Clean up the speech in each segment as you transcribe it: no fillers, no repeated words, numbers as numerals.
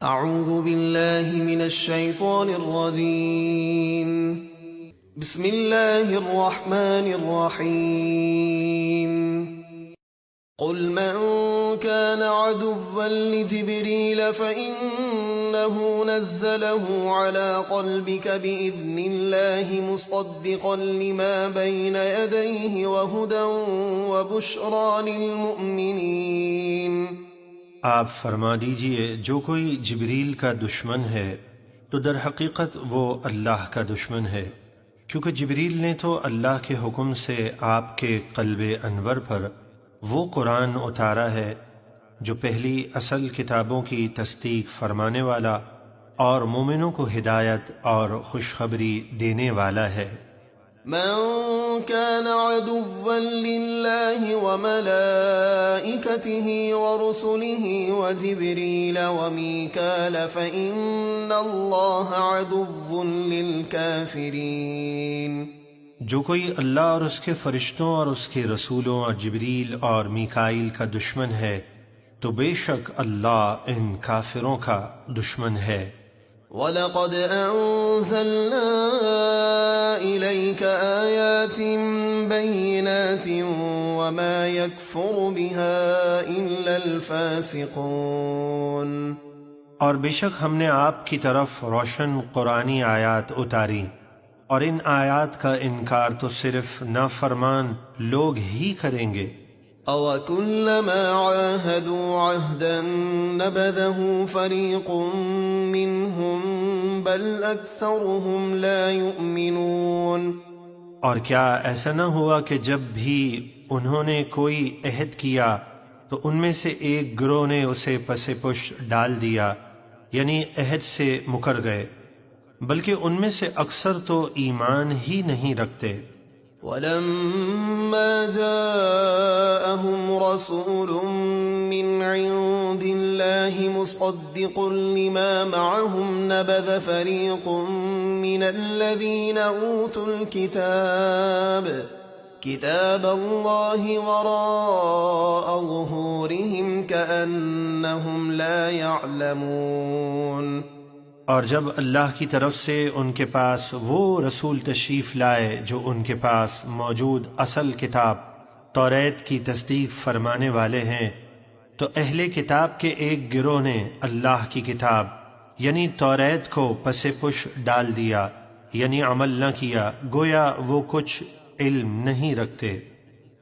أعوذ بالله من الشيطان الرجيم بسم الله الرحمن الرحيم قل من كان عدوا لجبريل فإنه نزله على قلبك بإذن الله مصدقا لما بين يديه وهدى وبشرى للمؤمنين آپ فرما دیجئے جو کوئی جبریل کا دشمن ہے تو در حقیقت وہ اللہ کا دشمن ہے، کیونکہ جبریل نے تو اللہ کے حکم سے آپ کے قلب انور پر وہ قرآن اتارا ہے جو پہلی اصل کتابوں کی تصدیق فرمانے والا اور مومنوں کو ہدایت اور خوشخبری دینے والا ہے۔ من كان عدوا لله وملائكته ورسله وجبريل وميكال فإن الله عدو للكافرين۔ جو کوئی اللہ اور اس کے فرشتوں اور اس کے رسولوں اور جبریل اور میکائیل کا دشمن ہے تو بے شک اللہ ان کافروں کا دشمن ہے۔ وَلَقَدْ أَنزَلْنَا إِلَيْكَ آيَاتٍ بَيِّنَاتٍ وَمَا يَكْفُرُ بِهَا إِلَّا الْفَاسِقُونَ۔ اور بے شک ہم نے آپ کی طرف روشن قرآنی آیات اتاری، اور ان آیات کا انکار تو صرف نافرمان لوگ ہی کریں گے۔ أَوَكُلَّمَا عَاهَدُوا عَهْدًا نَبَذَهُ فَرِيقٌ مِّنْهُمْ بَلْ أَكْثَرُهُمْ لَا يُؤْمِنُونَ۔ اور کیا ایسا نہ ہوا کہ جب بھی انہوں نے کوئی عہد کیا تو ان میں سے ایک گروہ نے اسے پس پش ڈال دیا، یعنی عہد سے مکر گئے، بلکہ ان میں سے اکثر تو ایمان ہی نہیں رکھتے۔ وَلَمَّا جَاءَهُمْ رَسُولٌ مِّنْ عِندِ اللَّهِ مُصَدِّقٌ لِّمَا مَعَهُمْ نَبَذَ فَرِيقٌ مِّنَ الَّذِينَ أُوتُوا الْكِتَابَ كِتَابَ اللَّهِ وَرَاءَ ظُهُورِهِمْ كَأَنَّهُمْ لَا يَعْلَمُونَ۔ اور جب اللہ کی طرف سے ان کے پاس وہ رسول تشریف لائے جو ان کے پاس موجود اصل کتاب توریت کی تصدیق فرمانے والے ہیں، تو اہل کتاب کے ایک گروہ نے اللہ کی کتاب یعنی توریت کو پس پش ڈال دیا، یعنی عمل نہ کیا، گویا وہ کچھ علم نہیں رکھتے۔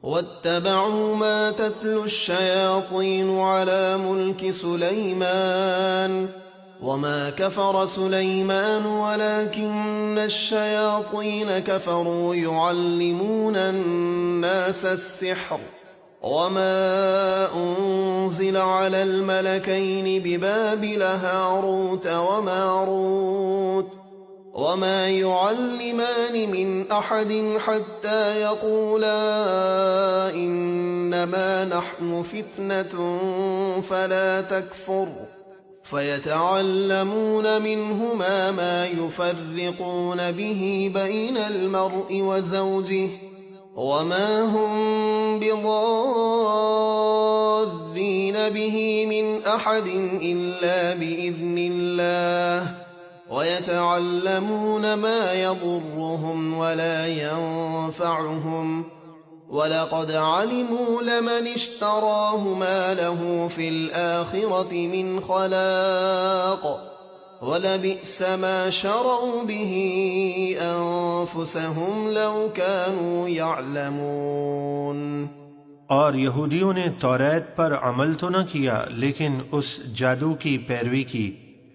وَاتَّبَعُوا مَا تَتْلُو الشَّيَاطِينُ عَلَى مُلْكِ سُلَيْمَانَ وَمَا كَفَرَ سُلَيْمَانُ وَلَكِنَّ الشَّيَاطِينَ كَفَرُوا يُعَلِّمُونَ النَّاسَ السِّحْرَ وَمَا أُنزِلَ عَلَى الْمَلَكَيْنِ بِبَابِلَ هَارُوتَ وَمَارُوتَ وَمَا يُعَلِّمَانِ مِنْ أَحَدٍ حَتَّى يَقُولَا إِنَّمَا نَحْنُ فِتْنَةٌ فَلَا تَكْفُرْ فَيَتَعَلَّمُونَ مِنْهُمَا مَا يُفَرِّقُونَ بِهِ بَيْنَ الْمَرْءِ وَزَوْجِهِ وَمَا هُمْ بِضَارِّينَ بِهِ مِنْ أَحَدٍ إِلَّا بِإِذْنِ اللَّهِ وَيَتَعَلَّمُونَ مَا يَضُرُّهُمْ وَلَا يَنفَعُهُمْ وَلَقَدْ عَلِمُوا لَمَنِ اشْتَرَاهُ مَا لَهُ فِي الْآخِرَةِ مِنْ خَلَاقٍ وَلَبِئْسَ مَا شَرَوْا بِهِ أَنفُسَهُمْ لَوْ كَانُوا يَعْلَمُونَ۔ اور یہودیوں نے توریت پر عمل تو نہ کیا لیکن اس جادو کی پیروی کی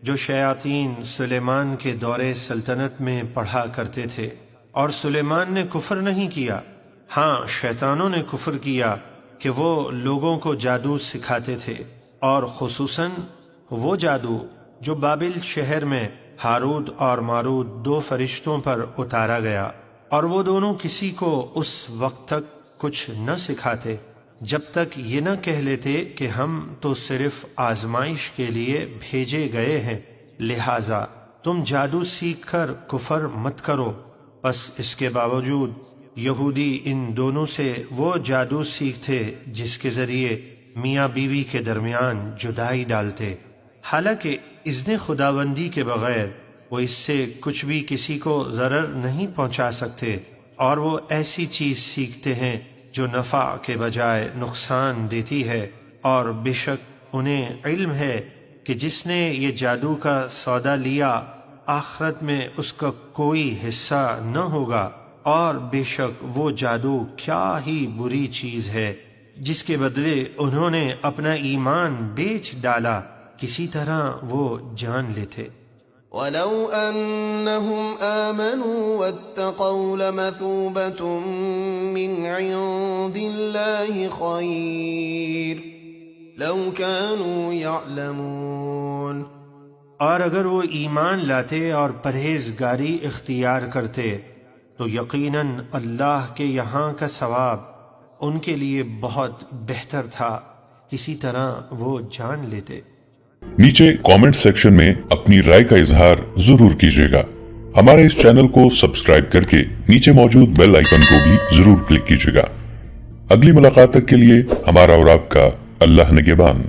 جو شیاطین سلیمان کے دور سلطنت میں پڑھا کرتے تھے، اور سلیمان نے کفر نہیں کیا، ہاں شیطانوں نے کفر کیا کہ وہ لوگوں کو جادو سکھاتے تھے، اور خصوصاً وہ جادو جو بابل شہر میں ہاروت اور ماروت دو فرشتوں پر اتارا گیا، اور وہ دونوں کسی کو اس وقت تک کچھ نہ سکھاتے جب تک یہ نہ کہہ لیتے کہ ہم تو صرف آزمائش کے لیے بھیجے گئے ہیں، لہٰذا تم جادو سیکھ کر کفر مت کرو۔ بس اس کے باوجود یہودی ان دونوں سے وہ جادو سیکھتے جس کے ذریعے میاں بیوی کے درمیان جدائی ڈالتے، حالانکہ اذن خداوندی کے بغیر وہ اس سے کچھ بھی کسی کو ضرر نہیں پہنچا سکتے، اور وہ ایسی چیز سیکھتے ہیں جو نفع کے بجائے نقصان دیتی ہے، اور بے شک انہیں علم ہے کہ جس نے یہ جادو کا سودا لیا آخرت میں اس کا کوئی حصہ نہ ہوگا، اور بے شک وہ جادو کیا ہی بری چیز ہے جس کے بدلے انہوں نے اپنا ایمان بیچ ڈالا، کسی طرح وہ جان لیتے۔ ولو أنهم آمنوا واتقوا لمثوبة من عند الله خير لو كانوا يعلمون۔ اور اگر وہ ایمان لاتے اور پرہیزگاری اختیار کرتے تو یقیناً اللہ کے یہاں کا ثواب ان کے لیے بہت بہتر تھا، کسی طرح وہ جان لیتے۔ نیچے کامنٹ سیکشن میں اپنی رائے کا اظہار ضرور کیجیے گا۔ ہمارے اس چینل کو سبسکرائب کر کے نیچے موجود بیل آئیکن کو بھی ضرور کلک کیجیے گا۔ اگلی ملاقات تک کے لیے ہمارا اور آپ کا اللہ نگہبان۔